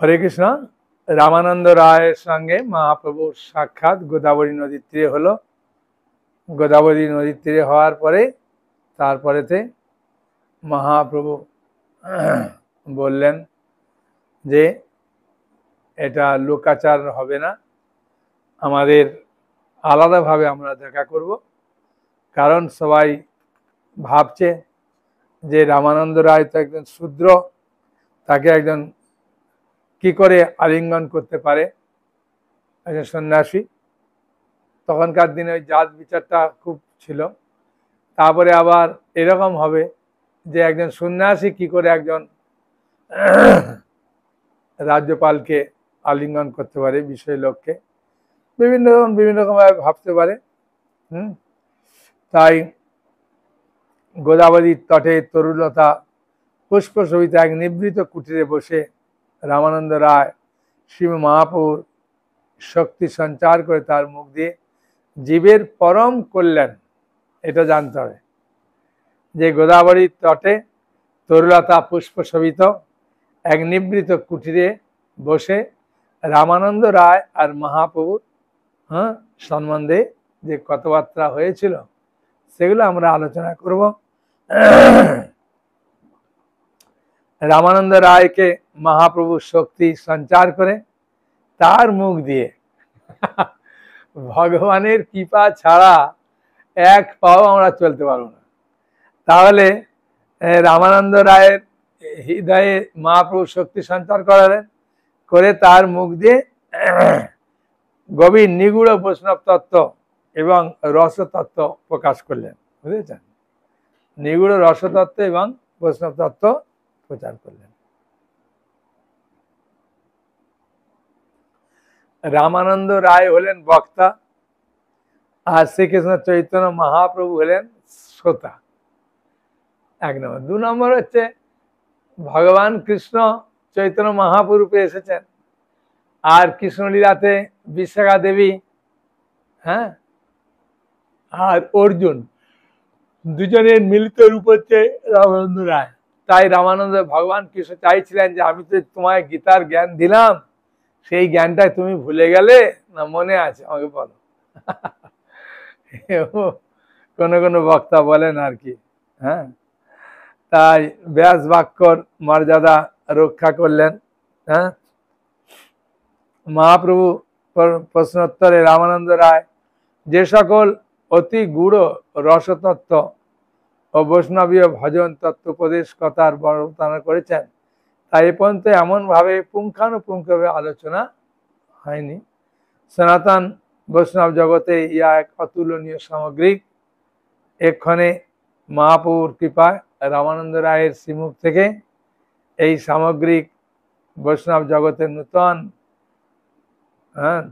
হরে কৃষ্ণ। রামানন্দ রায়ের সঙ্গে মহাপ্রভুর সাক্ষাৎ গোদাবরী নদীর তীরে হলো। গোদাবরী নদীর তীরে হওয়ার পরে তারপরেতে মহাপ্রভু বললেন যে এটা লোকাচার হবে না, আমাদের আলাদাভাবে আমরা দেখা করব। কারণ সবাই ভাবছে যে রামানন্দ রায় তো একজন শূদ্র, তাকে একজন কি করে আলিঙ্গন করতে পারে একজন সন্ন্যাসী। তখনকার দিনে ওই জাত বিচারটা খুব ছিল। তারপরে আবার এরকম হবে যে একজন সন্ন্যাসী কি করে একজন রাজ্যপালকে আলিঙ্গন করতে পারে, বিষয় লোককে বিভিন্ন রকমভাবে ভাবতে পারে। তাই গোদাবরীর তটে তরুলতা পুষ্পশোভিতা এক নিভৃত কুটিরে বসে রামানন্দ রায় শ্রী মহাপ্রভুর শক্তি সঞ্চার করে তার মুখ দিয়ে জীবের পরম কল্যাণ, এটা জানতে হবে যে গোদাবরীর তটে তরুলতা পুষ্পশোভিত এক নিভৃত কুটিরে বসে রামানন্দ রায় আর মহাপ্রভুর সম্বন্ধে যে কথাবার্তা হয়েছিল সেগুলো আমরা আলোচনা করব। রামানন্দ রায়কে মহাপ্রভু শক্তি সঞ্চার করে তার মুখ দিয়ে ভগবানের কৃপা ছাড়া এক পাও আমরা চলতে পারবো না। তাহলে রামানন্দ রায়ের হৃদয়ে মহাপ্রভু শক্তি সঞ্চার করালেন, করে তার মুখ দিয়ে গভীর নিগুড় বৈষ্ণব তত্ত্ব এবং রসতত্ত্ব প্রকাশ করলেন। বুঝেছেন? নিগুড় রসতত্ত্ব এবং বৈষ্ণব তত্ত্ব প্রচার করলেন। রামানন্দ রায় হলেন বক্তা আর শ্রীকৃষ্ণ চৈতন্য মহাপ্রভু হলেন শ্রোতা। এক নম্বর। দু নম্বর হচ্ছে ভগবান কৃষ্ণ চৈতন্য মহাপ্রভুরূপে এসেছেন, আর কৃষ্ণলীলাতে বিশাখা দেবী আর অর্জুন দুজনের মিলিত রূপ হচ্ছে রামানন্দ রায়। তাই রামানন্দ ভগবান কৃষ্ণ চাইছিলেন যে আমি তো তোমায় গীতার জ্ঞান দিলাম, সেই জ্ঞানটা তুমি ভুলে গেলে না মনে আছে আমাকে বলো। কোনো বক্তা বলেন আর কি। তাই ব্যাস বাক্যর মর্যাদা রক্ষা করলেন। মহাপ্রভু প্রশ্নোত্তরে রামানন্দ রায় যে সকল অতি গূঢ় রসতত্ত্ব ও বৈষ্ণবীয় ভজন তত্ত্ব উপদেশ কথার বর্ণনা করেছেন তা এ পর্যন্ত এমনভাবে পুঙ্খানুপুঙ্খভাবে আলোচনা হয়নি। সনাতন বৈষ্ণব জগতে ইয়া এক অতুলনীয় সামগ্রিক। এক্ষণে মহাপ্রভুর কৃপায় রামানন্দ রায়ের শ্রীমুখ থেকে এই সামগ্রিক বৈষ্ণব জগতের নূতন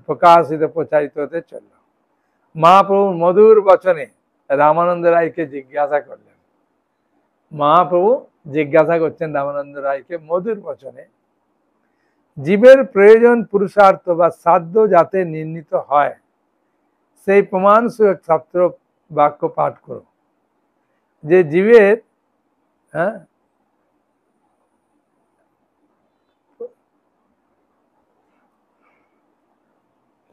প্রকাশিত প্রচারিত হতে চলল। মহাপ্রভুর মধুর বচনে রামানন্দ রায়কে জিজ্ঞাসা করলেন। মহাপ্রভু জিজ্ঞাসা করছেন রামানন্দ রায়কে মধুর বচনে, জীবের প্রয়োজন পুরুষার্থ বা সাধ্য যাতে নির্ণীত হয় সেই প্রমাণ সুরক ছাত্র বাক্য পাঠ করো। যে জীবের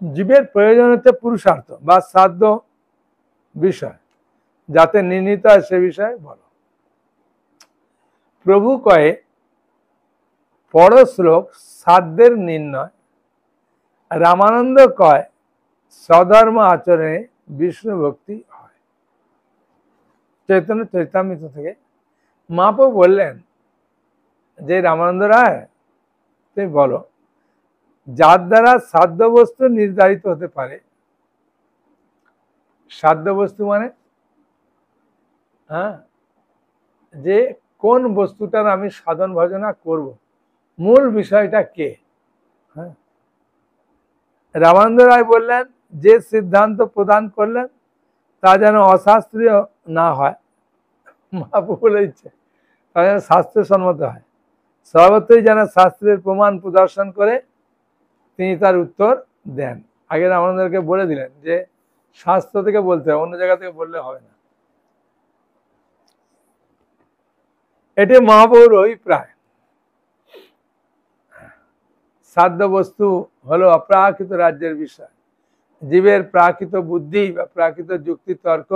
জীবের প্রয়োজন হচ্ছে পুরুষার্থ বা সাধ্য বিষয় যাতে নির্ণীত হয় সে বিষয়ে বলো। প্রভু কয়ে পর শ্লোক সাধ্যের নির্ণয়, রামানন্দ কয় স্বধর্ম আচরণে বিষ্ণু ভক্তি হয়। চৈতন্য চরিতামৃত থেকে মহাপ্রভু বললেন যে রামানন্দ রায় তুমি বলো যার দ্বারা সাধ্য বস্তু নির্ধারিত হতে পারে। সাধ্য বস্তু মানে যে কোন বস্তুটার আমি সাধন ভজনা করব, মূল বিষয়টা কে। রামানন্দ রায় বললেন যে সিদ্ধান্ত প্রদান করলেন তা যেন অশাস্ত্রীয় না হয়। মহাপ্রভু বলে দিচ্ছে তা যেন শাস্ত্রসম্মত হয়, সর্বত্রই যেন শাস্ত্রের প্রমাণ প্রদর্শন করে তিনি তার উত্তর দেন। আগে রামানন্দকে বলে দিলেন যে শাস্ত্র থেকে বলতে হবে, অন্য জায়গা থেকে বললে হবে না। এটি মহাপ্রভুর অভিপ্রায়। সাধ্য বস্তু হলো অপ্রাকৃত রাজ্যের বিষয়। জীবের প্রাকৃত বুদ্ধি বা প্রাকৃত যুক্তি তর্ক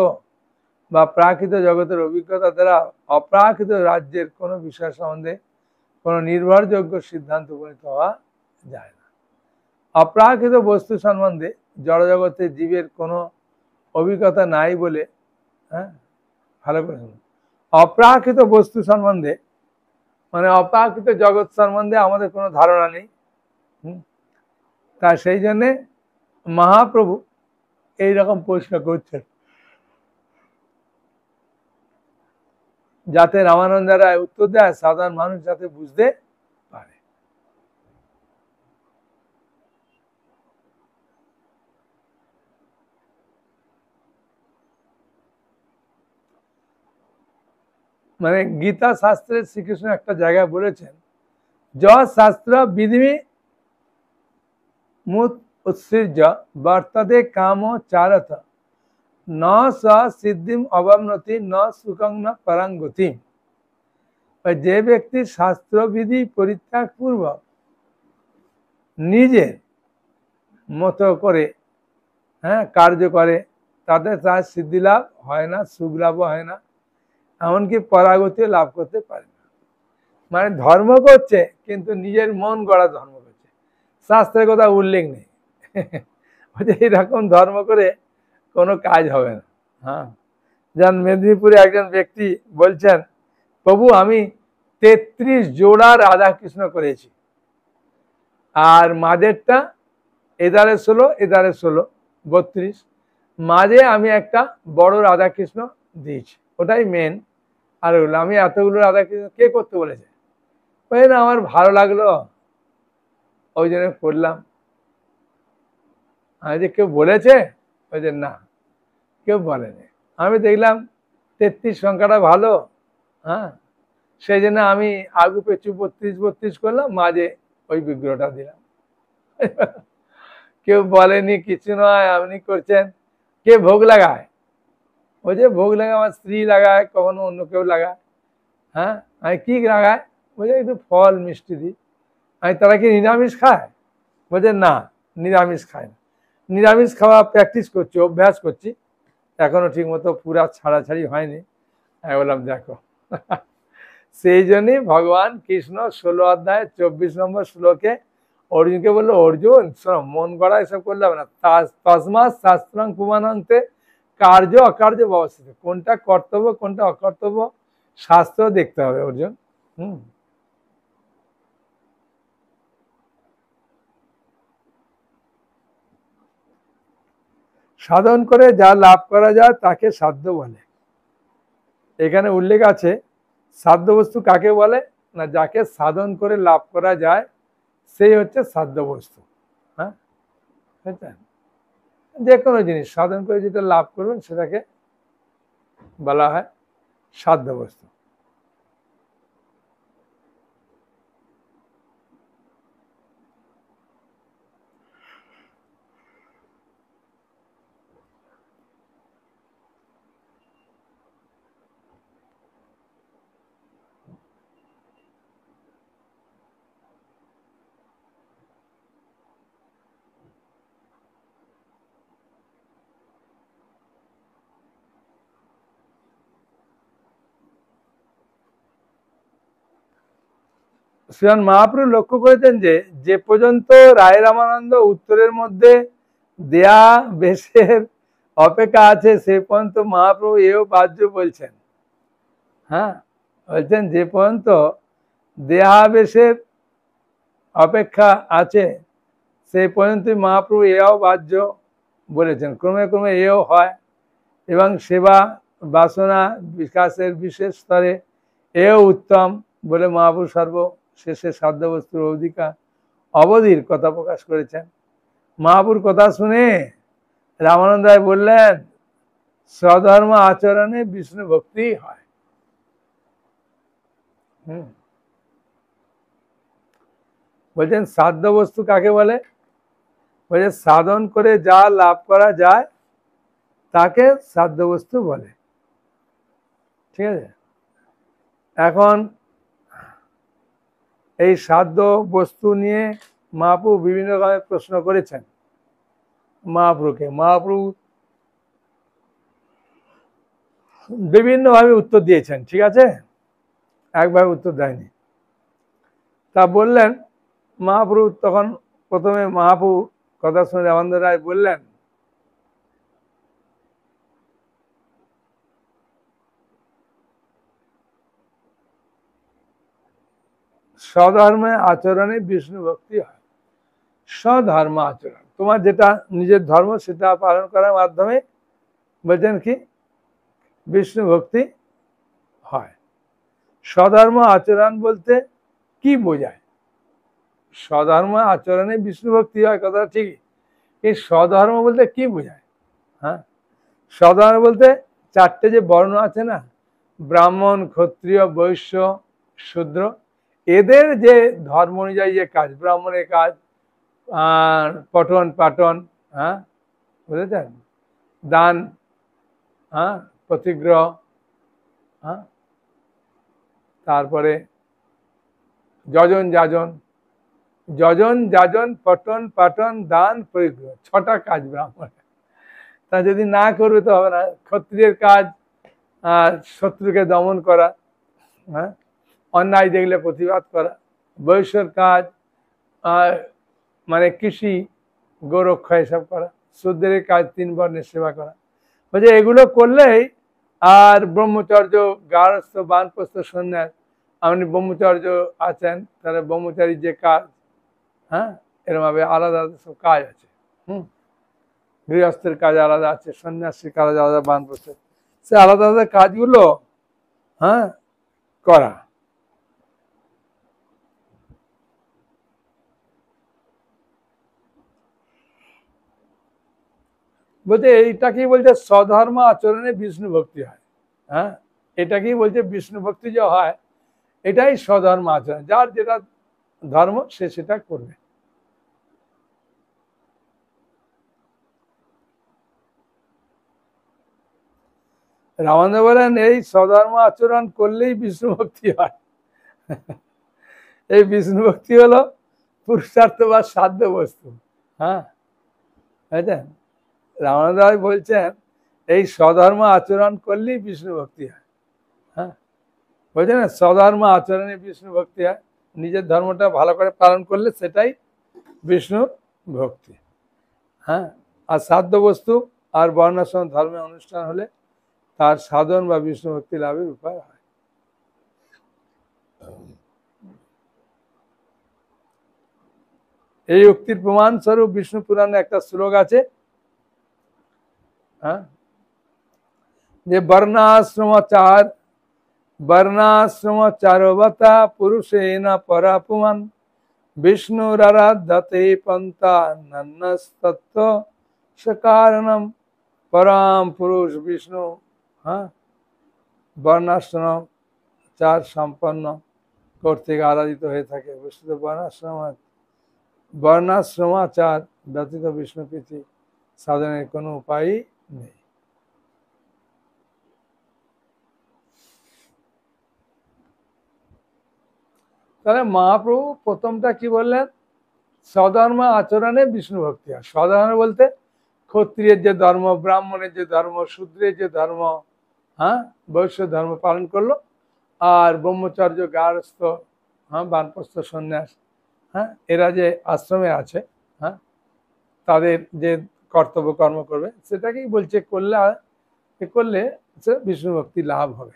বা প্রাকৃত জগতের অভিজ্ঞতা দ্বারা অপ্রাকৃত রাজ্যের কোনো বিষয় সম্বন্ধে কোনো নির্ভরযোগ্য সিদ্ধান্ত উপনীত হওয়া যায় না। অপ্রাকৃত বস্তু সম্বন্ধে জড়জগতে জীবের কোনো অভিজ্ঞতা নাই বলে, হ্যাঁ ভালো করে শুনুন, অপ্রাকৃত বস্তু সম্বন্ধে মানে অপ্রাকৃত জগৎ সম্বন্ধে আমাদের কোনো ধারণা নেই। তা সেই জন্যে মহাপ্রভু এইরকম প্রশ্ন করছেন যাতে রামানন্দ রায় উত্তর দেয়, সাধারণ মানুষ যাতে বুঝতে পারে। মানে গীতা শাস্ত্রে শ্রীকৃষ্ণ একটা জায়গায় বলেছেন, য শাস্ত্র বিধি মুত উৎসৃজ্য বর্ততে কাম চারত ন স সিদ্ধিম অবনতি ন সুখং ন পরাঙ্গতি। যে ব্যক্তি শাস্ত্রবিধি পরিত্যাগ পূর্বক নিজের মতো করে কার্য করে তাদের তার সিদ্ধি লাভ হয় না, সুখ লাভও হয় না, এমনকি পরাগতি লাভ করতে পারে না। মানে ধর্ম করছে কিন্তু নিজের মন গড়া ধর্ম করছে, শাস্ত্রের কথা উল্লেখ নেই। এইরকম ধর্ম করে কোনো কাজ হবে না। হ্যাঁ, যেমন মেদিনীপুরে একজন ব্যক্তি বলছেন, প্রভু আমি 33 জোড়া রাধা কৃষ্ণ করেছি, আর মাঝেরটা এধারে 16 এধারে 16 32, মাঝে আমি একটা বড় রাধা কৃষ্ণ দিয়েছি, ওটাই মেন। আর ওগুলো আমি এতগুলো রাধা কৃষ্ণ কে করতে বলেছে? ওই না আমার ভালো লাগলো ওই জন্য করলাম। আমি যে কেউ বলেছে? ওই যে না, কেউ বলেনি। আমি দেখলাম 33 সংখ্যাটা ভালো, হ্যাঁ, সেই জন্য আমি আগু পেছু 32 করলাম, মাঝে ওই বিগ্রহটা দিলাম। কেউ বলেনি, কিছু নয়, আপনি করছেন। কে ভোগ লাগায়? ওই যে ভোগ লাগায় আমার স্ত্রী লাগায়, কখনো অন্য কেউ লাগায়। হ্যাঁ, আমি কি লাগায়? বলছে একটু ফল মিষ্টি দিই। আমি তারা কি নিরামিষ খায়? বলছে না, নিরামিষ খায় না। নিরামিষ খাওয়া প্র্যাকটিস করছি, অভ্যাস করছি, এখনো ঠিক মতো পুরা ছাড়াছাড়ি হয়নি। আমি বললাম দেখো, সেই জন্যই ভগবান কৃষ্ণ 16 অধ্যায় 24 নম্বর শ্লোকে অর্জুনকে বললো, অর্জুন শোনো, মন গড়া এসব করলে হবে না। তসমাৎ শাস্ত্রং পুমানন্তে কার্য অকার্য ব্যবস্থিত। কোনটা কর্তব্য কোনটা অকর্তব্য শাস্ত্র দেখতে হবে অর্জুন। সাধন করে যা লাভ করা যায় তাকে সাধ্য বলে। এখানে উল্লেখ আছে সাধ্য বস্তু কাকে বলে না, যাকে সাধন করে লাভ করা যায় সেই হচ্ছে সাধ্য বস্তু। হ্যাঁ, যে কোনো জিনিস সাধন করে যেটা লাভ করবেন সেটাকে বলা হয় সাধ্য বস্তু। শ্রীমান মহাপ্রভু লক্ষ্য করেছেন যে যে পর্যন্ত রায় রামানন্দ উত্তরের মধ্যে দেয়া বেশের অপেক্ষা আছে সে পর্যন্ত মহাপ্রভু এও বাহ্য বলছেন। হ্যাঁ, বলছেন যে পর্যন্ত দেহাবেশের অপেক্ষা আছে সে পর্যন্ত মহাপ্রভু এও বাহ্য বলেছেন। ক্রমে ক্রমে এও হয় এবং সেবা বাসনা বিকাশের বিশেষ স্তরে এও উত্তম বলে মহাপ্রভু সর্বশেষে সাধ্য বস্তুর অধিকার অবধির কথা প্রকাশ করেছেন। মহাপ্রভুর কথা শুনে রামানন্দ রায় বললেন, স্বধর্ম আচরণে বিষ্ণু ভক্তি হয়। বলছেন সাধ্য বস্তু কাকে বলে? বলছে সাধন করে যা লাভ করা যায় তাকে সাধ্য বস্তু বলে। ঠিক আছে, এখন এই সাধ্য বস্তু নিয়ে মহাপ্রভু বিভিন্ন রকমের প্রশ্ন করেছেন মহাপ্রভুকে। মহাপ্রভু বিভিন্নভাবে উত্তর দিয়েছেন, ঠিক আছে, একভাবে উত্তর দেয়নি। তা বললেন মহাপ্রভু, তখন প্রথমে মহাপ্রভু কথা শুনে রামানন্দ রায় বললেন, স্বধর্মে আচরণে বিষ্ণু ভক্তি হয়। স্বধর্ম আচরণ, তোমার যেটা নিজের ধর্ম সেটা পালন করার মাধ্যমে বলছেন কি বিষ্ণু ভক্তি হয়। স্বধর্ম আচরণ বলতে কি বোঝায়? স্বধর্ম আচরণে বিষ্ণু ভক্তি হয়, কথা ঠিকই। এই স্বধর্ম বলতে কি বোঝায়? হ্যাঁ, স্বধর্ম বলতে চারটে যে বর্ণ আছে না, ব্রাহ্মণ, ক্ষত্রিয়, বৈশ্য, শূদ্র, এদের যে ধর্ম অনুযায়ী যে কাজ, ব্রাহ্মণের কাজ আর পঠন পাঠন, হ্যাঁ বুঝেছেন, দান, হ্যাঁ প্রতিগ্রহ, হ্যাঁ তারপরে যজন যাজন, যজন যাজন পঠন পাঠন দান পরিগ্রহ, ছটা কাজ ব্রাহ্মণ। তা যদি না করবে তো হবে না। ক্ষত্রিয়ের কাজ শত্রুকে দমন করা, হ্যাঁ অন্যায় দেখলে প্রতিবাদ করা। বৈশ্যর কাজ মানে কৃষি, গোরক্ষা এসব করা। শূদ্রের কাজ 3 বর্ণের সেবা করা। বলছে এগুলো করলেই, আর ব্রহ্মচর্য, গার্হস্থ, বানপ্রস্থ, সন্ন্যাস, আপনি ব্রহ্মচর্য আছেন তাহলে ব্রহ্মচারীর যে কাজ, হ্যাঁ এরকম ভাবে আলাদা আলাদা সব কাজ আছে। গৃহস্থের কাজ আলাদা আছে, সন্ন্যাসীর কাজ আলাদা, বানপ্রস্থ, সে আলাদা আলাদা কাজগুলো হ্যাঁ করা। বলতে এইটাকেই বলছে স্বধর্ম আচরণে বিষ্ণু ভক্তি হয়। হ্যাঁ, এটাকেই বলছে বিষ্ণু ভক্তি যে হয়, এটাই স্বধর্ম আচরণ। যার যেটা ধর্ম সে সেটা করবে। রামানন্দ বলেন এই স্বধর্ম আচরণ করলেই বিষ্ণু ভক্তি হয়। এই বিষ্ণু ভক্তি হলো পুরুষার্থ বা সাধ্য বস্তু। হ্যাঁ বুঝলেন, রামানন্দ বলছেন এই স্বধর্ম আচরণ করলেই বিষ্ণু ভক্তি হয়। হ্যাঁ বলছেন না, স্বধর্ম আচরণে বিষ্ণু ভক্তি হয়, নিজের ধর্মটা ভালো করে পালন করলে সেটাই বিষ্ণু ভক্তি। হ্যাঁ, আর সাধ্য বস্তু আর বর্ণাশ্রম ধর্মের অনুষ্ঠান হলে তার সাধন বা বিষ্ণু ভক্তি লাভের উপায় হয়। এই উক্তির প্রমাণ স্বরূপ বিষ্ণু পুরাণে একটা শ্লোক আছে, হ্যাঁ, যে বর্ণাশ্রমচারবতা পুরুষেণ পরাপুমান বিষ্ণুরারাধ্যতে পন্থা নন্নস্তত্ত্ব সকারণম। পরম পুরুষ বিষ্ণু, হ্যাঁ, বর্ণাশ্রম চার সম্পন্ন কর্তৃক আরাধিত হয়ে থাকে। বস্তুত বর্ণাশ্রমাচার ব্যতীত বিষ্ণু প্রীতি সাধনের কোনো উপায়ই নেই। তাহলে মহাপ্রভু প্রথমটা কি বললেন? স্বধর্ম আচরণে বিষ্ণু ভক্তি হয়। স্বধর্ম বলতে ক্ষত্রিয়ের যে ধর্ম, ব্রাহ্মণের যে ধর্ম, শূদ্রের যে ধর্ম, হ্যাঁ বৈশ্য ধর্ম পালন করলো, আর ব্রহ্মচর্য, গার্হস্থ, হ্যাঁ বানপ্রস্থ, সন্ন্যাস, হ্যাঁ এরা যে আশ্রমে আছে, হ্যাঁ তাদের যে কর্তব্য কর্ম করবে সেটাকেই বলছে করলে বিষ্ণু ভক্তি লাভ হবে।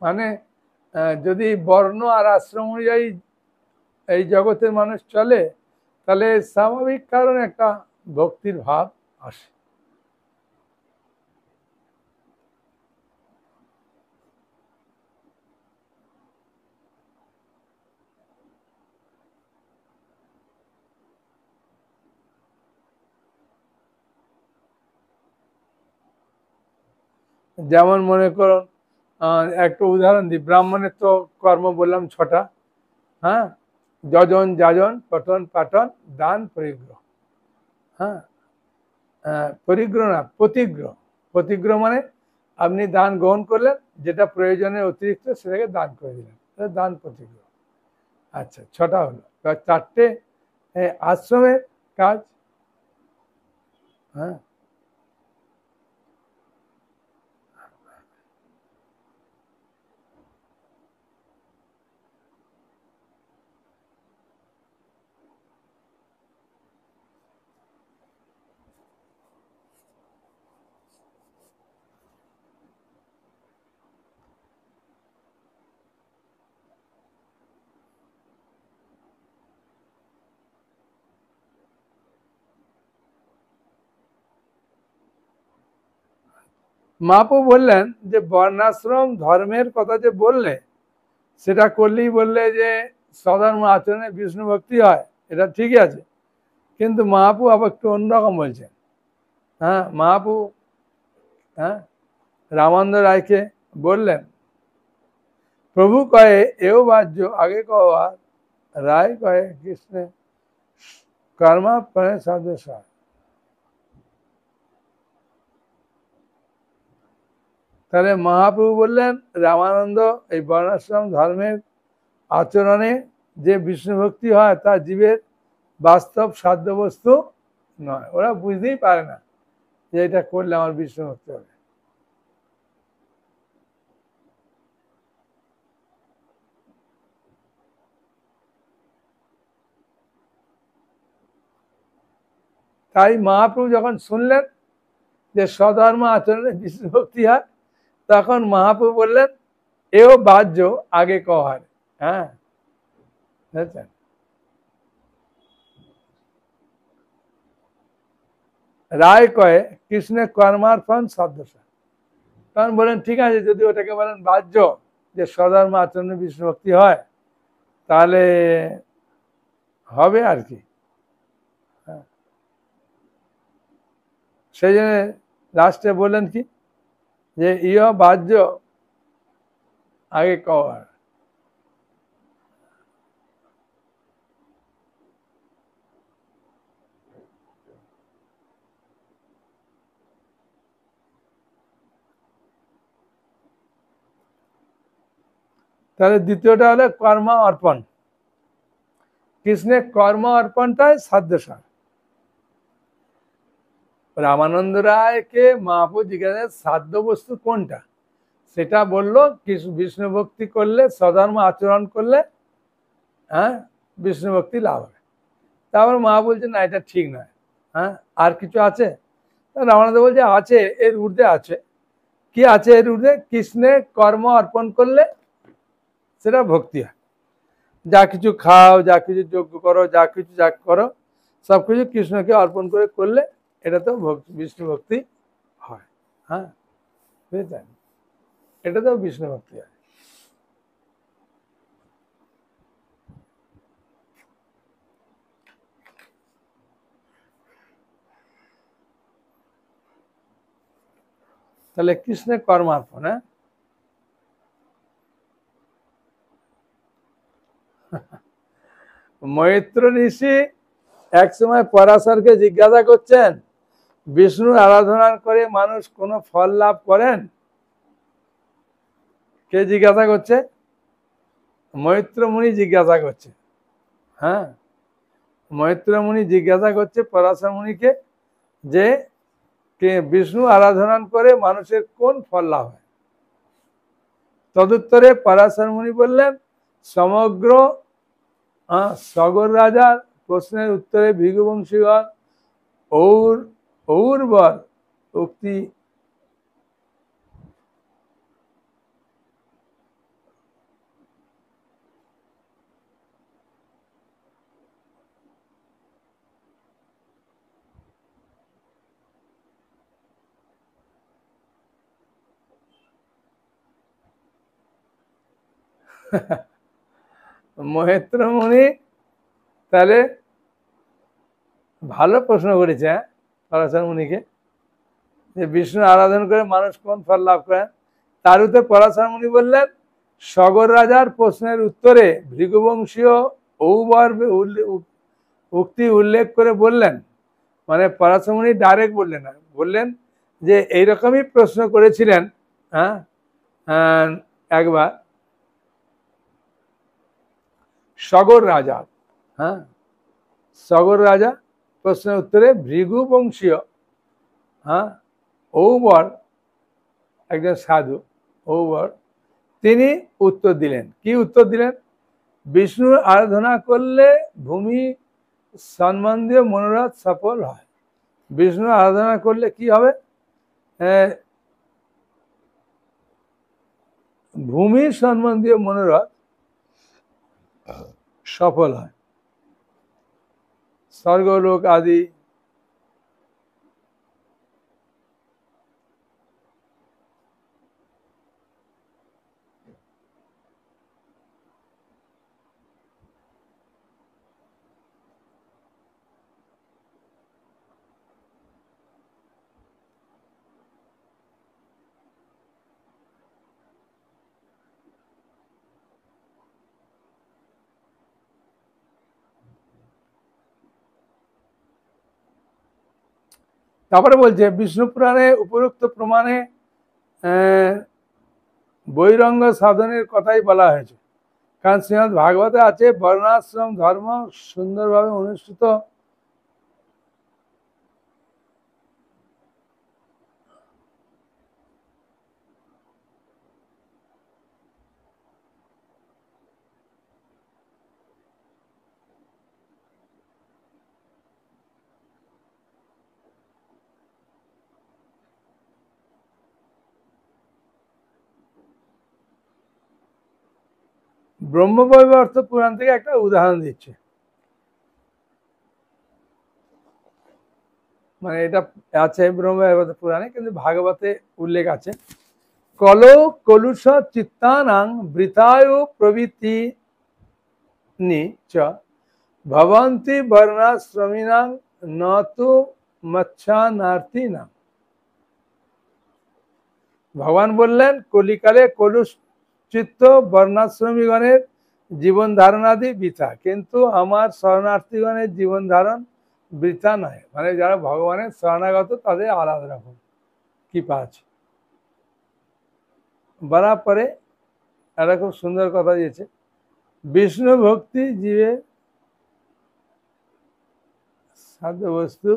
মানে যদি বর্ণ আর আশ্রম অনুযায়ী এই জগতের মানুষ চলে, তাহলে স্বাভাবিক কারণে একটা ভক্তির ভাব আসে। যেমন মনে করুন একটা উদাহরণ দিই, ব্রাহ্মণের তো কর্ম বললাম 6টা। হ্যাঁ, যজন যাজন পঠন পাঠন দান পরিগ্রহ। হ্যাঁ, পরিগ্রহ না, প্রতিগ্রহ। প্রতিগ্রহ মানে আপনি দান গ্রহণ করলেন, যেটা প্রয়োজনের অতিরিক্ত সেটাকে দান করে দিলেন, দান প্রতিগ্রহ। আচ্ছা, 6টা হলো। 4টে আশ্রমের কাজ। হ্যাঁ, মহাপ্রভু বললেন যে বর্ণাশ্রম ধর্মের কথা যে বললে, সেটা করলেই বললে যে সধর্ম আচরণে বিষ্ণু ভক্তি হয়, এটা ঠিকই আছে। কিন্তু মহাপ্রভু আবার একটু অন্যরকম বলছেন। হ্যাঁ, মহাপ্রভু রামানন্দ রায়কে বললেন, প্রভু কয়ে এও বাহ্য আগে কওয়ার, রায় কয়ে কৃষ্ণে কর্মাপনে সাদৃশ্য। তাহলে মহাপ্রভু বললেন রামানন্দ এই বর্ণাশ্রম ধর্মের আচরণে যে বিষ্ণু ভক্তি হয় তা জীবের বাস্তব সাধ্য বস্তু নয়। ওরা বুঝতেই পারে না যে এটা করলে আমার বিষ্ণু ভক্তি হবে। তাই মহাপ্রভু যখন শুনলেন যে স্বধর্ম আচরণে বিষ্ণু ভক্তি হয়, তখন মহাপ্রভু বললেন এও বাহ্য আগে কহার। হ্যাঁ, বুঝেছেন? রায় কয়ে কৃষ্ণের কর্মার্পণ সদৃশ। তখন বলেন ঠিক আছে, যদি ওটাকে বলেন বাহ্য যে স্বধর্ম আচরণে বিষ্ণু ভক্তি হয়, তাহলে হবে আর কি। সেই জন্য লাস্টে বললেন কি, যে ইহ বাহ্য আগে কওয়ার। তাহলে দ্বিতীয়টা হলো কর্ম অর্পণ। কৃষ্ণের কর্ম অর্পণটাই সাধ্যসার। রামানন্দ রায়কে মহাপ্রভু জিজ্ঞাসা সাধ্য বস্তু কোনটা, সেটা বললো বিষ্ণু ভক্তি করলে, স্বধর্ম আচরণ করলে হ্যাঁ বিষ্ণু ভক্তি লাভ হবে। তারপর মা বলছেন না, এটা ঠিক নয়। হ্যাঁ, আর কিছু আছে? রামানন্দ বলছে আছে, এর ঊর্ধ্বে আছে। কি আছে এর ঊর্ধ্বে? কৃষ্ণে কর্ম অর্পণ করলে সেটা ভক্তি হয়। যা কিছু খাও, যা কিছু যজ্ঞ করো, যা কিছু যা করো, সবকিছু কৃষ্ণকে অর্পণ করে করলে এটা তো বিষ্ণু ভক্তি হয়। হ্যাঁ, বুঝেছেন? এটা তো বিষ্ণু ভক্তি হয়। তাহলে কৃষ্ণের কর্মার্পণ। হ্যাঁ, মৈত্র ঋষি এক সময় পরাশরকে জিজ্ঞাসা করছেন, বিষ্ণুর আরাধনা করে মানুষ কোনো ফল লাভ করেন? কে জিজ্ঞাসা করছে? মৈত্র মুনি জিজ্ঞাসা করছে। হ্যাঁ, মৈত্র মুনি জিজ্ঞাসা করছে পরাশর মুনিকে যে বিষ্ণু আরাধনা করে মানুষের কোন ফল লাভ হয়? তদুত্তরে পরাশর মুনি বললেন, সমগ্র সগর রাজার প্রশ্নের উত্তরে ভৃগুবংশীগণ ঔর্বর উক্তি মহেন্দ্র মুনি তাহলে ভালো প্রশ্ন করেছে। পরাশর মুনিকে যে বিষ্ণু আরাধনা করে মানুষ কোন ফল লাভ করেন, তার উত্তরে পরাশর মুনি বললেন, সগর রাজার প্রশ্নের উত্তরে ভৃগুবংশীয় ঔবর উক্তি উল্লেখ করে বললেন, মানে পরাশর মুনি ডাইরেক্ট বললেন না, বললেন যে এইরকমই প্রশ্ন করেছিলেন একবার সগর রাজা। সগর রাজা প্রশ্নের উত্তরে ভৃগু বংশীয় ঔবর, একজন সাধু ঔবর, তিনি উত্তর দিলেন। কি উত্তর দিলেন? বিষ্ণুর আরাধনা করলে ভূমি সম্বন্ধীয় মনোরথ সফল হয়। বিষ্ণুর আরাধনা করলে কি হবে? ভূমি সম্বন্ধীয় মনোরথ সফল হয়। স্বর্গলোক আদি তারপরে বলছে বিষ্ণু পুরাণে উপরোক্ত প্রমাণে বৈরঙ্গ সাধনের কথাই বলা হয়েছে। কারণ শ্রীমদ ভাগবতে আছে বর্ণাশ্রম ধর্ম সুন্দরভাবে অনুষ্ঠিত ব্রহ্মবৈবর্ত পুরাণ থেকে একটা উদাহরণ দিচ্ছে। মানে এটা আছে ব্রহ্মবৈবর্ত পুরাণে, কিন্তু ভাগবতে উল্লেখ আছে। কলো কলুষ চিত্তানাং বৃতায়ু প্রভৃতি চ ভবন্তি বর্ণাশ্রমিনাং নতু মচ্ছানার্থিনাং। ভগবান বললেন কলিকালে কলুষ চিত্ত বর্ণাশ্রমীগণের জীবন ধারণাদি বৃথা, কিন্তু আমার শরণার্থীগণের জীবন ধারণ বৃথা নয়। মানে যারা ভগবানের শরণাগত তাদের আলাদা রকম কৃপা আছে। বলার পরে একটা খুব সুন্দর কথা দিয়েছে, বিষ্ণু ভক্তি জীবের সাধ্য বস্তু,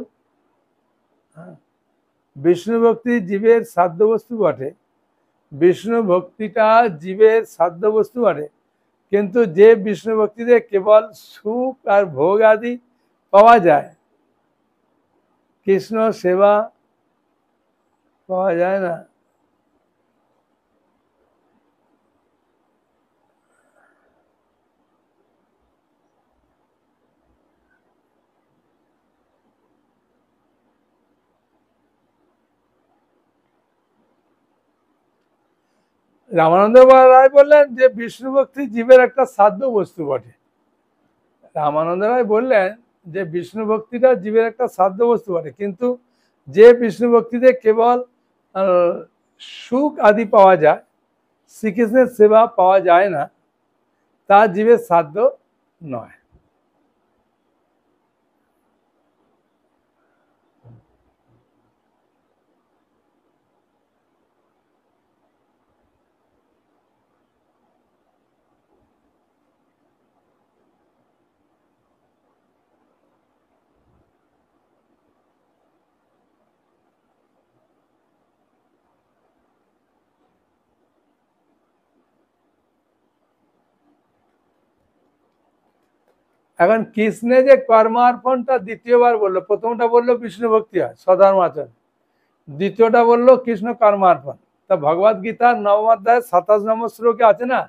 বিষ্ণু ভক্তি জীবের সাধ্য বস্তু বটে। বিষ্ণু ভক্তিটা জীবের সাধ্য বস্তু বটে, কিন্তু যে বিষ্ণু ভক্তিতে কেবল সুখ আর ভোগ আদি পাওয়া যায়, কৃষ্ণ সেবা পাওয়া যায় না। রামানন্দ রায় বললেন যে বিষ্ণু ভক্তি জীবের একটা সাধ্য বস্তু বটে। রামানন্দ রায় বললেন যে বিষ্ণু ভক্তিটা জীবের একটা সাধ্য বস্তু বটে, কিন্তু যে বিষ্ণু ভক্তিতে কেবল সুখ আদি পাওয়া যায়, শ্রীকৃষ্ণের সেবা পাওয়া যায় না, তা জীবের সাধ্য নয়। এখন কৃষ্ণে যে কর্মার্পণটা দ্বিতীয়বার বললো, প্রথমটা বললো বিষ্ণু ভক্তি হয় সধর্মাচরণ, দ্বিতীয়টা বললো কৃষ্ণ কর্মার্পণ। তা ভগবদ গীতার নবম অধ্যায় 27 নম্বর শ্লোকে আছে না,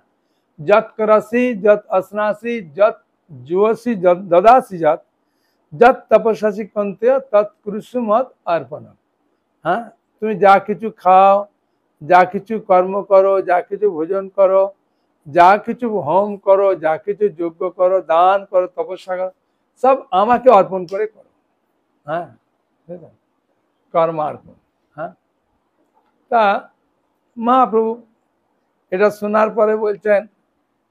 যৎ করসি যৎ অশ্নাসি যৎ জুয়সি দদাসি যৎ যৎ তপস্যাসি কন্তেয় তৎ কুরুষু মদ অর্পণ। তুমি যা কিছু খাও, যা কিছু কর্ম করো, যা কিছু ভোজন করো, যা কিছু হোম করো, যা কিছু যজ্ঞ করো, দান করো, তপস্যা করো, সব আমাকে অর্পণ করে করো। কর্মার্পণ। তা মহাপ্রভু এটা শোনার পরে বলছেন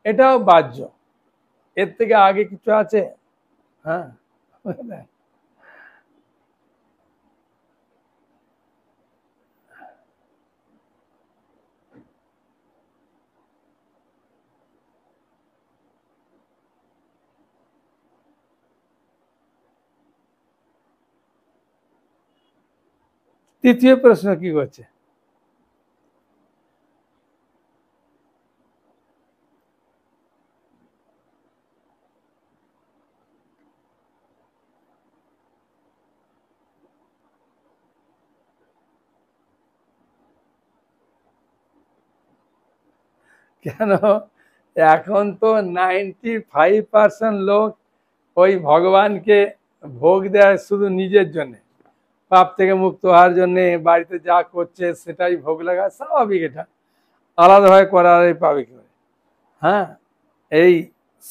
এটাও বাহ্য, এর থেকে আগে কিছু আছে? হ্যাঁ, তৃতীয় প্রশ্ন কি করছে? কেন এখন তো 95% লোক ওই ভগবানকে ভোগ দেয় শুধু নিজের জন্য, পাপ থেকে মুক্ত হওয়ার জন্য, বাড়িতে যা করছে সেটাই ভোগ লাগা, স্বাভাবিক, এটা আলাদাভাবে করার পাবে কি করে? হ্যাঁ, এই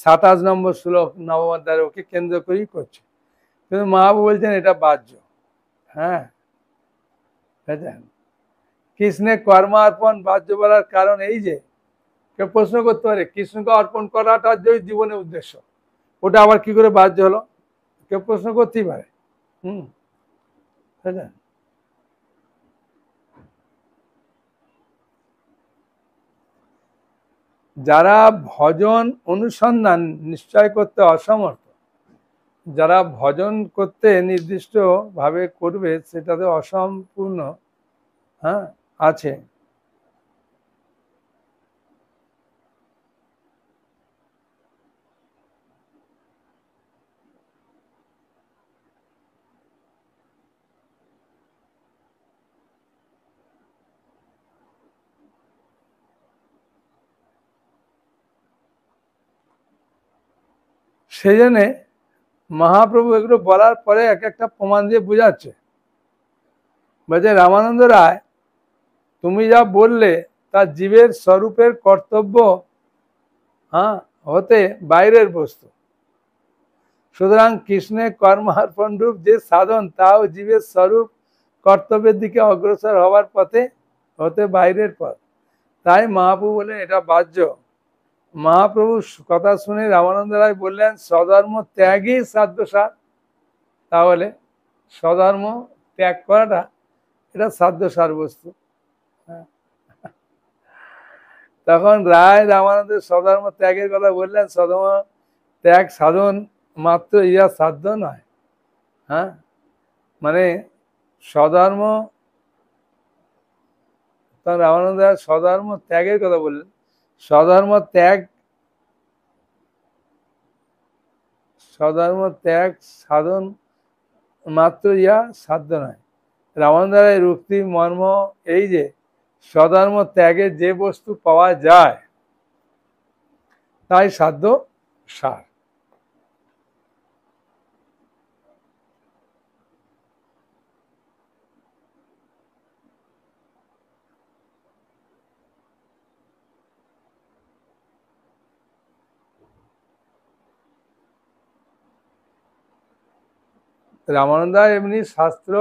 27 নম্বর শ্লোক নবম অধ্যায় ওকে কেন্দ্র করেই করছে, কিন্তু মহাপ্রভু বলছেন এটা বাহ্য। হ্যাঁ, বুঝলেন? কৃষ্ণের কর্মার্পণ বাহ্য বলার কারণ এই যে কেউ প্রশ্ন করতে পারে কৃষ্ণকে অর্পণ করাটা যে জীবনের উদ্দেশ্য, ওটা আবার কি করে বাহ্য হলো? কেউ প্রশ্ন করতেই পারে। বুঝলেন? যারা ভজন অনুসন্ধান নিশ্চয় করতে অসমর্থ, যারা ভজন করতে নির্দিষ্ট ভাবে করবে সেটাতে অসম্পূর্ণ হ্যাঁ আছে, সেই জন্যে মহাপ্রভু এগুলো বলার পরে এক একটা প্রমাণ দিয়ে বোঝাচ্ছে। বলছে রামানন্দ রায়, তুমি যা বললে তা জীবের স্বরূপের কর্তব্য হতে বাইরের বস্তু, সুতরাং কৃষ্ণের কর্মার্পণ রূপ যে সাধন তাও জীবের স্বরূপ কর্তব্যের দিকে অগ্রসর হওয়ার পথে হতে বাইরের পথ। তাই মহাপ্রভু বললেন এটা বাহ্য। মহাপ্রভু কথা শুনে রামানন্দ রায় বললেন স্বধর্ম ত্যাগই সাধ্যসার। তাহলে স্বধর্ম ত্যাগ করাটা এটা সাধ্যসার বস্তু। তখন রায় রামানন্দের স্বধর্ম ত্যাগের কথা বললেন, স্বধর্ম ত্যাগ সাধন মাত্র ইহা সাধ্য নয়। হ্যাঁ, মানে স্বধর্ম, তখন রামানন্দ স্বধর্ম ত্যাগের কথা বললেন। স্বধর্ম ত্যাগ সাধন মাত্র ইহা সাধ্য নয়। রামানন্দ রায়ের উক্তি মর্ম এই যে স্বধর্ম ত্যাগে যে বস্তু পাওয়া যায় তাই সাধ্য সার। রামানন্দ এমনি শাস্ত্র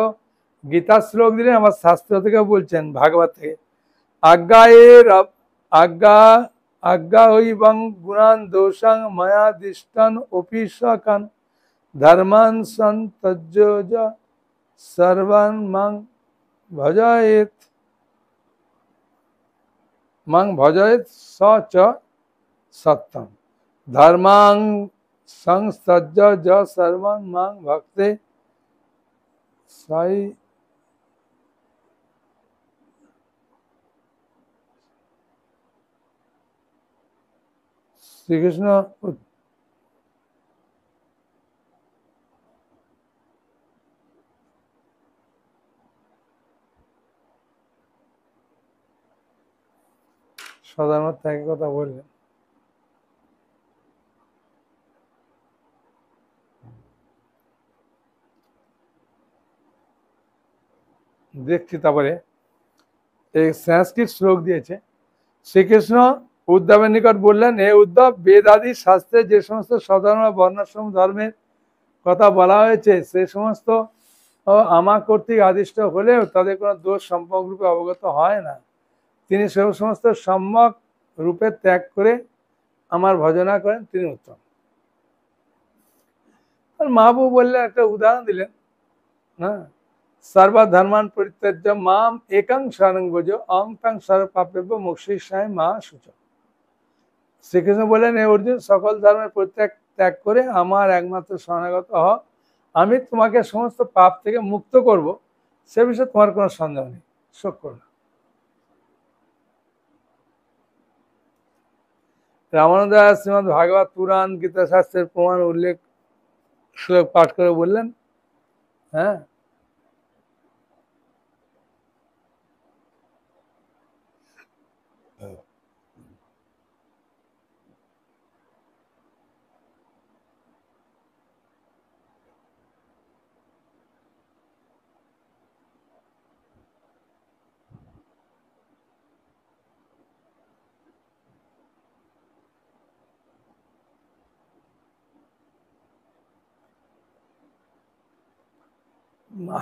গীতার শ্লোক দিলেন, আমার শাস্ত্র থেকে বলছেন, ভাগবত থেকে, আজ্ঞা হইবং গুণান দোষাং মায়া দিষ্টান অপিশাকান ধর্মান সন্তজ্য সর্বান মাং ভজয়েত স চ সত্যম ধর্মাং সংস্তজ্য সর্বান মাং ভক্তে সাই। শ্রীকৃষ্ণ স্বধর্ম ত্যাগের কথা বললেন। দেখছি তারপরে এই সংস্কৃত শ্লোক দিয়েছে। শ্রীকৃষ্ণ উদ্ধবের নিকট বললেন, হে উদ্ধব, বেদ আদি শাস্ত্রে যে সমস্ত স্বধর্ম বর্ণাশ্রম ধর্মের কথা বলা হয়েছে সে সমস্ত আমা কর্তৃক আদিষ্ট হলেও তাদের কোনো দোষ সম্পর্ক রূপে অবগত হয় না। তিনি সমস্ত সম্যক রূপে ত্যাগ করে আমার ভজনা করেন, তিনি উত্তম। আর মহাপ্রভু বললেন, একটা উদাহরণ দিলেন, হ্যাঁ, সর্বধর্মান পরিত্যাজ্য মাম একাং শরণং ভজ অং তাং সর্বপাপেভ্যো মোক্ষয়িষ্যামি মা শুচঃ। শ্রীকৃষ্ণ বললেন, হে অর্জুন, সকল ধর্মের পরিত্যাগ ত্যাগ করে আমার একমাত্র শরণাগত হও, আমি তোমাকে সমস্ত পাপ থেকে মুক্ত করব, সে বিষয়ে তোমার কোনো সন্দেহ নেই, শোক করো না। রামানন্দ শ্রীমদ ভাগবত পুরাণ গীতা শাস্ত্রের প্রমাণ উল্লেখ শ্লোক পাঠ করে বললেন, হ্যাঁ,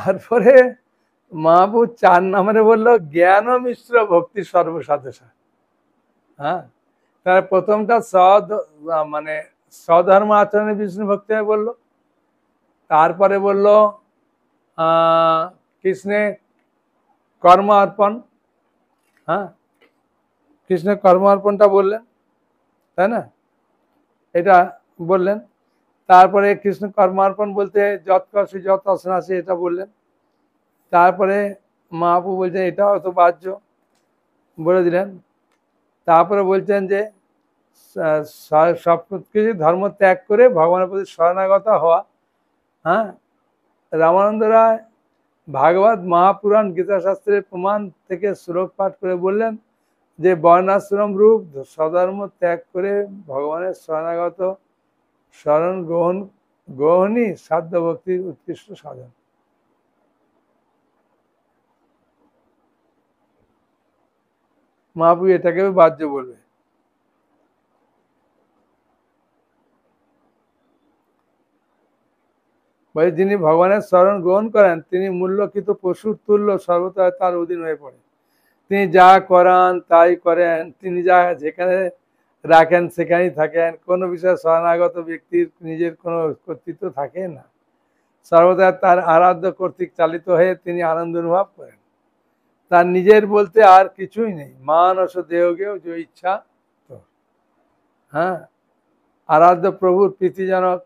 তারপরে মহাপ্রভু 4 নম্বরে বললো জ্ঞান মিশ্র ভক্তি সর্বসাধেশা। হ্যাঁ, তার প্রথমটা মানে স্বধর্ম আচরণে বিষ্ণু ভক্তি বললো, তারপরে বললো কৃষ্ণে কর্ম অর্পণ, হ্যাঁ, কৃষ্ণের কর্ম অর্পণটা বললেন, তাই না, এটা বললেন। তারপরে কৃষ্ণ কর্মার্পণ বলতে যত কর্ষি যত অসনাসি, এটা বললেন। তারপরে মহাপ্রভু বলছেন এটাও তো বাহ্য, বলে দিলেন। তারপরে বলছেন যে সব কিছু ধর্ম ত্যাগ করে ভগবানের প্রতি শরণাগত হওয়া। হ্যাঁ, রামানন্দ রায় ভাগবত মহাপুরাণ গীতা শাস্ত্রের প্রমাণ থেকে শ্লোক পাঠ করে বললেন যে বর্ণাশ্রম রূপ স্বধর্ম ত্যাগ করে ভগবানের শরণাগত শরণ গ্রহণই সাধ্য ভক্তির উৎকৃষ্ট সাধন। মহাপ্রভু এটাকেও বাহ্য বলবে। যিনি ভগবানের শরণ গ্রহণ করেন তিনি মূল্যকৃত পশুর তুল্য সর্বদা তার অধীন হয়ে পড়ে। তিনি যা করান তাই করেন, তিনি যা যেখানে রাখেন সেখানেই থাকেন। কোনো বিষয়ে শরণাগত ব্যক্তির নিজের কোনো কর্তৃত্ব থাকে না, সর্বদা তার আরাধ্য কর্তৃক চালিত হয়ে তিনি আনন্দ অনুভব করেন। তার নিজের বলতে আর কিছুই নেই, মানস দেহগেও যে ইচ্ছা তো। হ্যাঁ, আরাধ্য প্রভুর প্রীতিজনক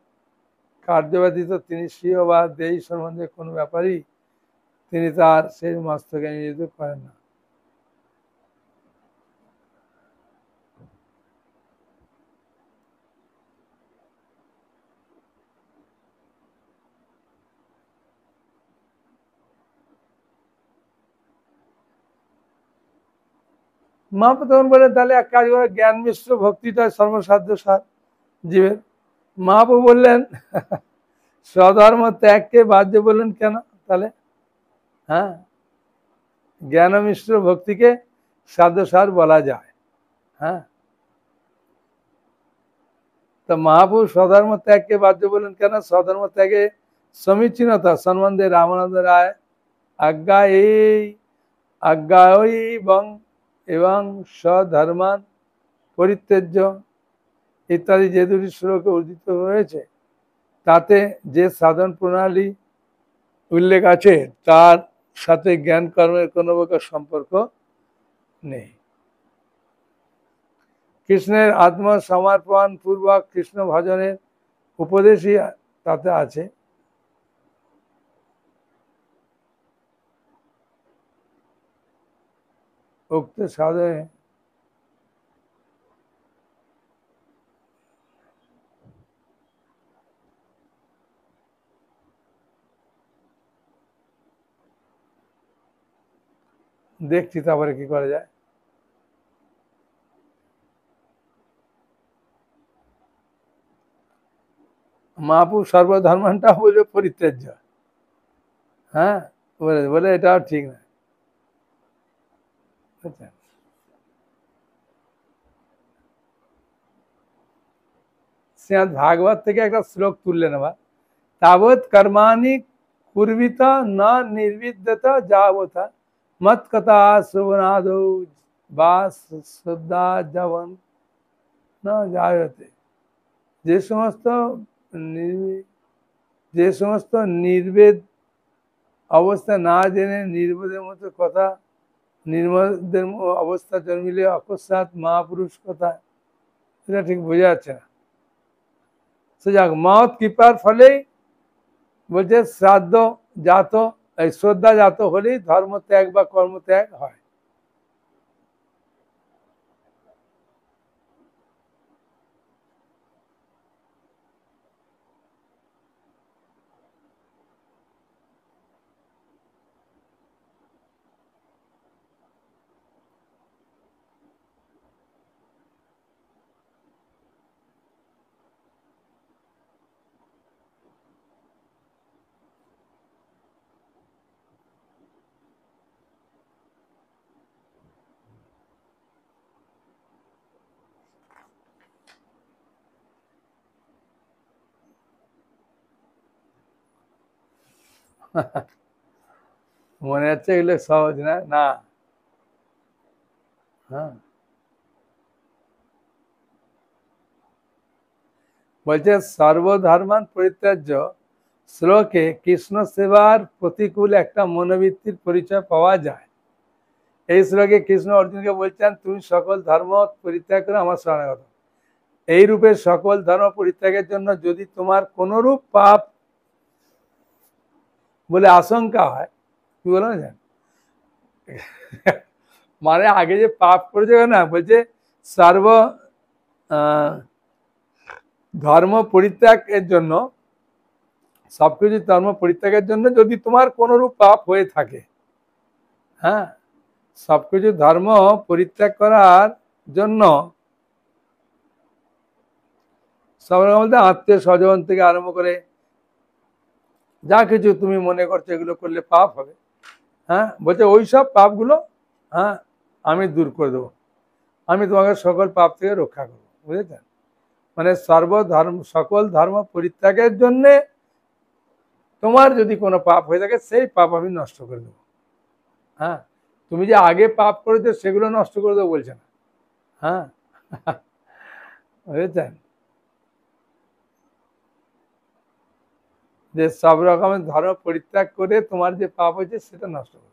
কার্য ব্যতীত তিনি স্বীয় বা দেহী সম্বন্ধে কোনো ব্যাপারই তিনি তার সেই মস্তকে নিয়োজিত করেন না। মহাপ্রভু তখন বললেন তাহলে এক কাজ করে জ্ঞান মিশ্র ভক্তিটা সর্বসাধ্য সার জীবের। মহাপ্রভু বললেন স্বধর্ম ত্যাগকে বাহ্য বললেন কেন তাহলে? হ্যাঁ, জ্ঞান মিশ্র ভক্তিকে সাধ্যসার বলা যায়। হ্যাঁ, তো মহাপ্রভু স্বধর্ম ত্যাগকে বাহ্য বললেন কেন? স্বধর্ম ত্যাগে সমীচীনতা সম্বন্ধে রামানন্দ রায় আজ্ঞা এবং স্বধর্মান পরিত্যাজ্য ইত্যাদি যে দুটি শ্লোকে উদ্ধৃত হয়েছে তাতে যে সাধন প্রণালী উল্লেখ আছে তার সাথে জ্ঞান কর্মের কোনো প্রকার সম্পর্ক নেই। কৃষ্ণের আত্মসমর্পণ পূর্বক কৃষ্ণ ভজনের উপদেশই তাতে আছে। উক্ত সাধনে দেখছি তারপরে কি করা যায়। মহাপ্রভু সর্বধর্মানটা বলে পরিত্যাজ্য। হ্যাঁ, বলে এটাও ঠিক না। শ্রীমদ ভাগবত থেকে একটা শ্লোক তুললেন আবার, তাবৎ কর্মাণি কুর্বিত না নির্বিদ্যতা যাবতা মত কথা শ্রবণাদৌ বা শ্রদ্ধা যাবন না জায়তে, যে সমস্ত যে সমস্ত নির্বেদ অবস্থা না জেনে নির্বোধের মতো কথা, নির্বোধের অবস্থা জন্মিলে অকস্মাৎ মহাপুরুষ কথা, এটা ঠিক বোঝা যাচ্ছে না। সে যাক, মহৎ কৃপার ফলেই বলছে শ্রাদ্ধ জাত, এই শ্রদ্ধা জাত হলেই ধর্ম ত্যাগ বা কর্ম ত্যাগ হয়। মনে হচ্ছে এগুলো সহজ না, না। হ্যাঁ, বলছে সর্বধর্মান পরিত্যাজ্য শ্লোকে কৃষ্ণ সেবার প্রতিকূল একটা মনোবৃত্তির পরিচয় পাওয়া যায়। এই শ্লোকে কৃষ্ণ অর্জুনকে বলছেন, তুমি সকল ধর্ম পরিত্যাগ করে আমার শরণাগত। এই রূপে সকল ধর্ম পরিত্যাগের জন্য যদি তোমার কোনরূপ পাপ বলে আশঙ্কা হয়, কি বলো না, মানে আগে যে পাপ করেছে না, বলছে সর্ব ধর্ম পরিত্যাগের জন্য, সবকিছু ধর্ম পরিত্যাগের জন্য যদি তোমার কোনরূপ পাপ হয়ে থাকে, হ্যাঁ, সবকিছু ধর্ম পরিত্যাগ করার জন্য সব রকম বলতে আত্মীয় স্বজন থেকে আরম্ভ করে যা কিছু তুমি মনে করছো এগুলো করলে পাপ হবে, হ্যাঁ, বলছে ওই সব পাপগুলো, হ্যাঁ, আমি দূর করে দেবো, আমি তোমাকে সকল পাপ থেকে রক্ষা করবো, বুঝেছেন। মানে সর্বধর্ম সকল ধর্ম পরিত্যাগের জন্য তোমার যদি কোনো পাপ হয়ে থাকে সেই পাপ আমি নষ্ট করে দেবো। হ্যাঁ, তুমি যে আগে পাপ করেছো সেগুলো নষ্ট করে দেবো বলছে না। হ্যাঁ, বুঝেছেন, যে সব রকমের ধর্ম পরিত্যাগ করে তোমার যে পাপ হয়েছে সেটা নষ্ট করবে।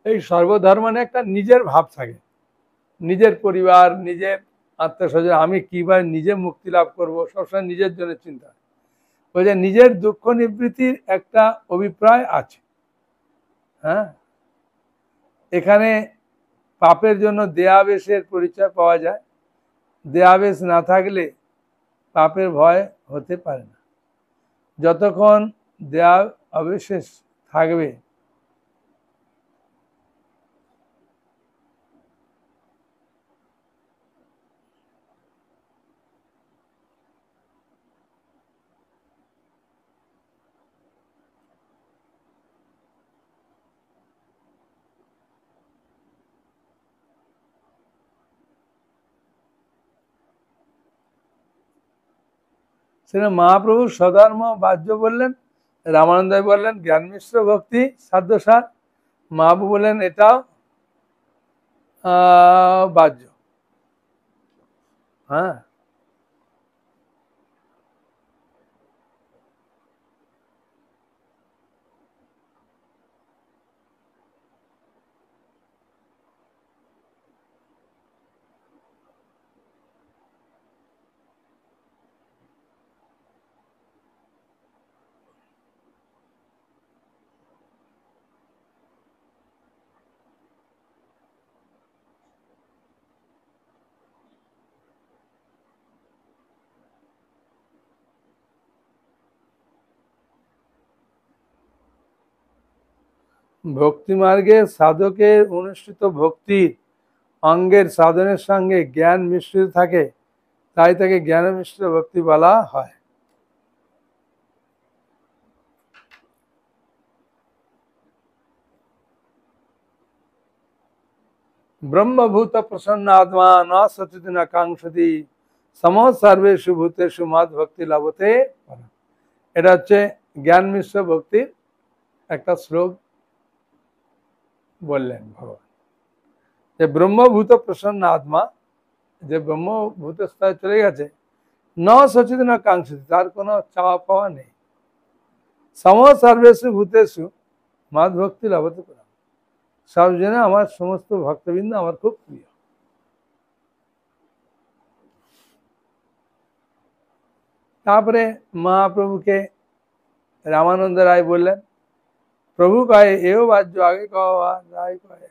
এই সর্বধর্ম মানে একটা নিজের ভাব থাকে, নিজের পরিবার, নিজের আত্মীয় স্বজন, আমি কিভাবে নিজে মুক্তি লাভ করবো, সবসময় নিজের জন্য চিন্তা। ওই যে নিজের দুঃখ নিবৃত্তির একটা অভিপ্রায় আছে। হ্যাঁ, এখানে পাপের জন্য দেহাবেশের পরিচয় পাওয়া যায়। দেহাবেশ না থাকলে পাপের ভয় হতে পারে না। যতক্ষণ দেহা অবশেষ থাকবে, সেটা মহাপ্রভু স্বধর্ম বাহ্য বললেন, রামানন্দ বললেন জ্ঞান মিশ্র ভক্তি সাধ্যসার, মহাপ্রভু বললেন এটাও বাহ্য। হ্যাঁ, ভক্তি মার্গে সাধকের অনুষ্ঠিত ভক্তির অঙ্গের সাধনের সঙ্গে জ্ঞান মিশ্রিত থাকে, তাই তাকে জ্ঞান মিশ্রিত ভক্তি বলা হয়। ब्रह्मभूत प्रसन्न आत्मा न सचित न कांक्षति सम सर्वेषु भूतेषु मद भक्ति লাভতে। এটা হচ্ছে জ্ঞান মিশ্র ভক্তির একটা শ্লোক বললেন ভগবান, যে ব্রহ্মভূত প্রসন্ন আত্মা, যে ব্রহ্মভূত স্তরে চলে গেছে, ন সচিত ন কাঙ্ক্ষিত, তার কোনো চাওয়া পাওয়া নেই, সম সর্বেষু ভূতেষু মাদ ভক্তি লাভতে পারে, সব জন্য আমার সমস্ত ভক্তবৃন্দ আমার খুব প্রিয়। তারপরে মহাপ্রভুকে রামানন্দ রায় বললেন, প্রভু কয়ে এও বাহ্য আগে কওয়া রায় কয়ে।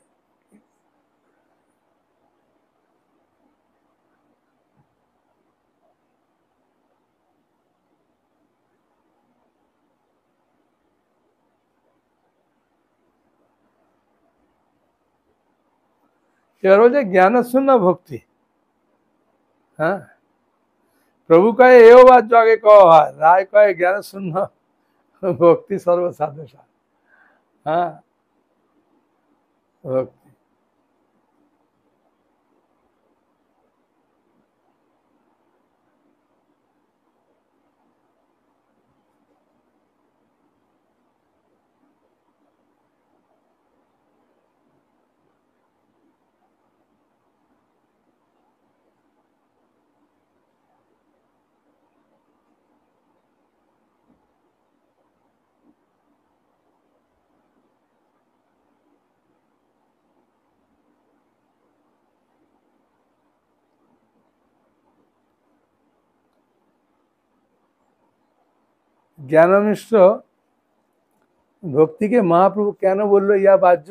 এবার বলছে জ্ঞানশূন্য ভক্তি। হ্যাঁ, প্রভু কয়ে এও বাহ্য আগে কওয়া, রায় কয়ে জ্ঞানশূন্য ভক্তি সর্বসাধু। হ্যাঁ, ভক্তি জ্ঞানমিশ্র ভক্তিকে মহাপ্রভু কেন বললো ইয়া বাহ্য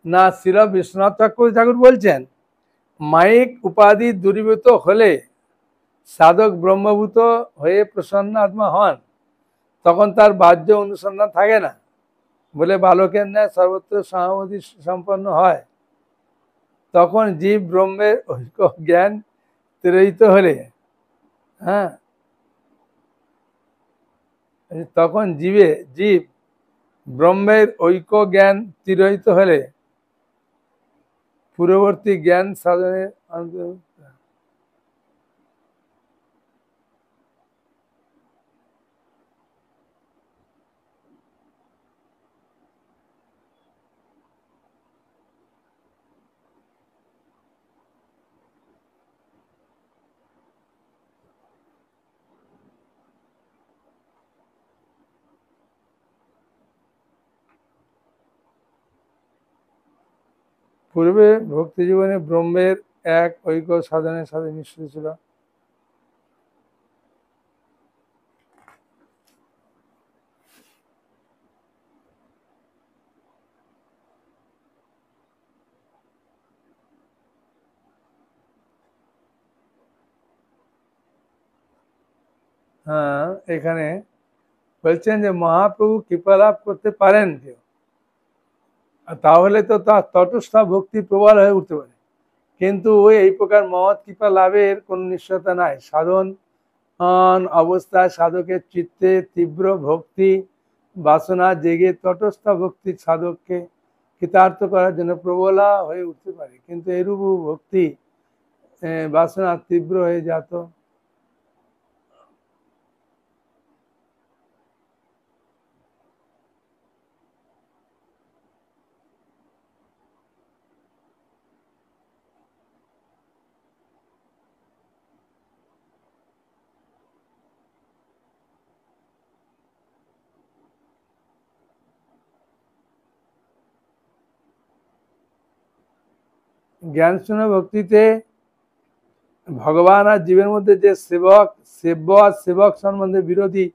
না? শ্রীল বিশ্বনাথ ঠাকুর বলছেন, মায়িক উপাধি দূরীভূত হলে সাধক ব্রহ্মভূত হয়ে প্রসন্ন আত্মা হন, তখন তার বাহ্য অনুসন্ধান থাকে না বলে বালকের ন্যায় সর্বত্র সহানুভূতি সম্পন্ন হয়। তখন জীব ব্রহ্মের ঐক্য জ্ঞান তিরোহিত হলে, হ্যাঁ, তখন জীব ব্রহ্মের ঐক্য জ্ঞান তিরোহিত হলে পূর্ববর্তী জ্ঞান সাধনের অন্তর্ভুক্ত। পূর্বে ভক্তি জীবনে ব্রহ্মের এক ঐক্য সাধনের সাথে মিশ্রিত ছিল। হ্যাঁ, এখানে বলছেন যে মহাপ্রভু কৃপা লাভ করতে পারেন কেউ, তাহলে তো তার তটস্থ ভক্তি প্রবল হয়ে উঠতে পারে, কিন্তু ওই এই প্রকার মহৎ কৃপা লাভের কোন নিশ্চয়তা নাই। সাধন অবস্থায় সাধকের চিত্তে তীব্র ভক্তি বাসনা জেগে তটস্থ ভক্তি সাধককে কৃতার্থ করার জন্য প্রবলা হয়ে উঠতে পারে, কিন্তু এরূপ ভক্তি বাসনা তীব্র হয়ে যেত জ্ঞান শূন্য ভক্তিতে ভগবান আর জীবের মধ্যে যে সেব্য আর সেবক সম্বন্ধে বিরোধী,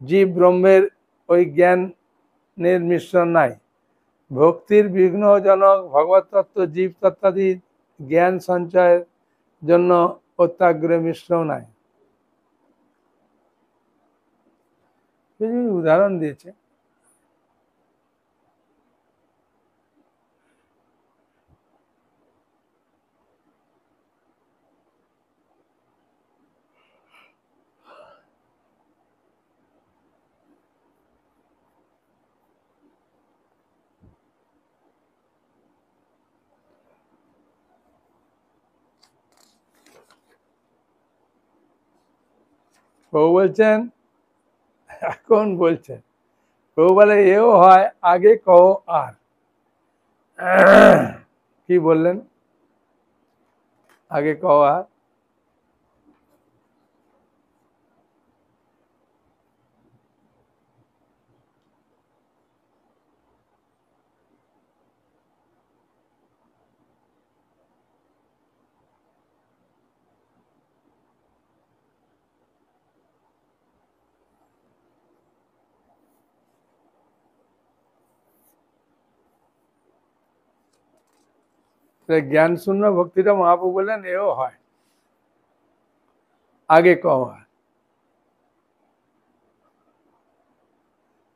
জীব ব্রহ্মের ওই জ্ঞানের মিশ্রণ নাই। ভক্তির বিঘ্নজনক ভগবত তত্ত্ব জীব তত্ত্বাদি জ্ঞান সঞ্চয়ের জন্য অত্যাগ্রহ মিশ্রও নাই। উদাহরণ দিয়েছে। প্রভু বলছেন, এখন বলছেন, প্রভু বলে এও হয়, আগে কও আর। কি বললেন? আগে কও আর। জ্ঞান শূন্য ভক্তিটা মহাপ্রভু বললেন এও হয়, আগে কও আর।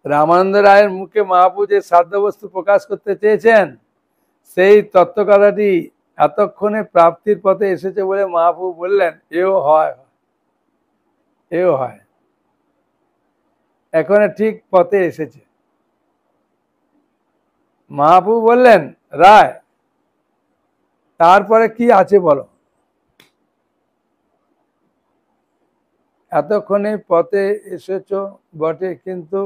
রামানন্দ রায়ের মুখে মহাপ্রভু যে সাধ্য বস্তু প্রকাশ করতে চেয়েছেন, সেই তত্ত্ব কথাটি এতক্ষণে প্রাপ্তির পথে এসেছে বলে মহাপ্রভু বললেন এও হয়, এও হয়, এখন ঠিক পথে এসেছে। মহাপ্রভু বললেন, রায় তারপরে কি আছে বলো। এতক্ষণে পথে এসেছ বটে, কিন্তু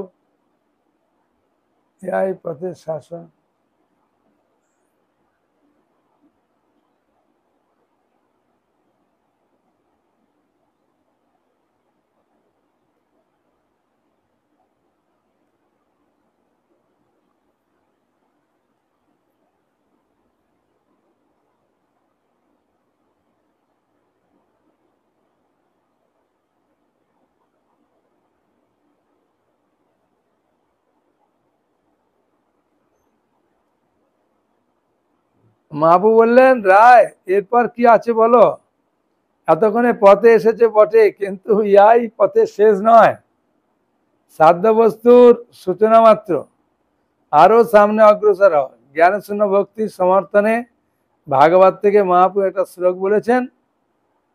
এই পথের শাসন। মহাপ্রভু বললেন, রায় এরপর কি আছে বলো। এতক্ষণে পথে এসেছে বটে, কিন্তু ইয়াই পথের শেষ নয়, সাধ্য বস্তুর সূচনা মাত্র। আরো সামনে অগ্রসর হও। জ্ঞান শূন্য ভক্তির সমর্থনে ভাগবত থেকে মহাপ্রভু একটা শ্লোক বলেছেন,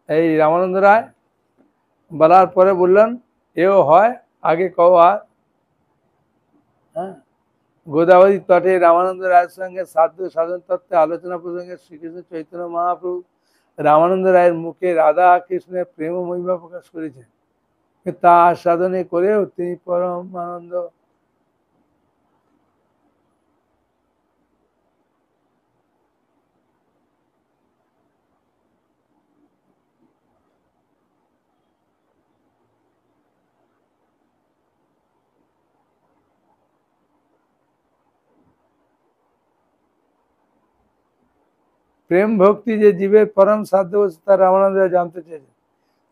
এই রামানন্দ রায় বলার পরে বললেন এও হয়, আগে কও আর। হ্যাঁ, গোদাবরী তটে রামানন্দ রায়ের সঙ্গে সাধ্য সাধন তত্ত্বে আলোচনা প্রসঙ্গে শ্রীকৃষ্ণ চৈতন্য মহাপ্রভু রামানন্দ রায়ের মুখে রাধা কৃষ্ণের প্রেম মহিমা প্রকাশ করেছেন। তা আস্বাদনে করেও তিনি পরম আনন্দ। প্রেম ভক্তি যে জীবের পরম সাধ্য তা রামানন্দ রায় জানতে চেয়েছেন।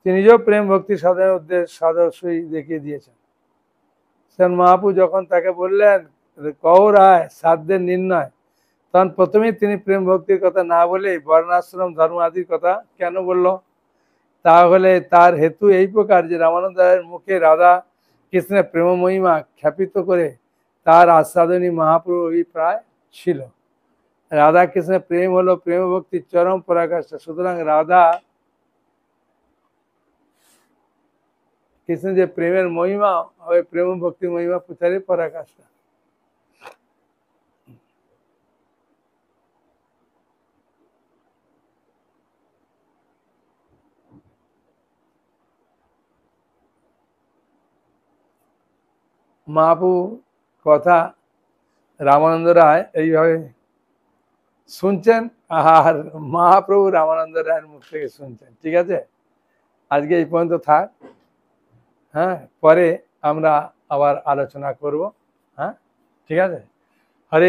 তিনি নিজেও প্রেম ভক্তি সাধনের উদ্দেশ্য সাদর্শই দেখিয়ে দিয়েছেন। সেন মহাপ্রভু যখন তাকে বললেন কও রায় সাধ্যের নির্ণয়, তখন প্রথমেই তিনি প্রেম ভক্তির কথা না বলে বর্ণাশ্রম ধর্ম আদির কথা কেন বলল? তাহলে তার হেতু এই প্রকার যে রামানন্দ রায়ের মুখে রাধা কৃষ্ণের প্রেম মহিমা খ্যাপিত করে তার আস্বাদনী মহাপ্রভু অভিপ্রায় ছিল। রাধা কৃষ্ণের প্রেম হলো প্রেম ভক্তির চরম পরাকাষ্ঠা। সুতরাং রাধা কৃষ্ণ যে প্রেমের মহিমা ওই প্রেম ভক্তির মহিমা প্রচারের পরাকাষ্ঠা। মহাপ্রভু কথা রামানন্দ রায় এইভাবে শুনছেন, আর মহাপ্রভু রামানন্দ রায়ের মুখ থেকে শুনছেন। ঠিক আছে, আজকে এই পর্যন্ত থাক। হ্যাঁ, পরে আমরা আবার আলোচনা করব। হ্যাঁ, ঠিক আছে। হরে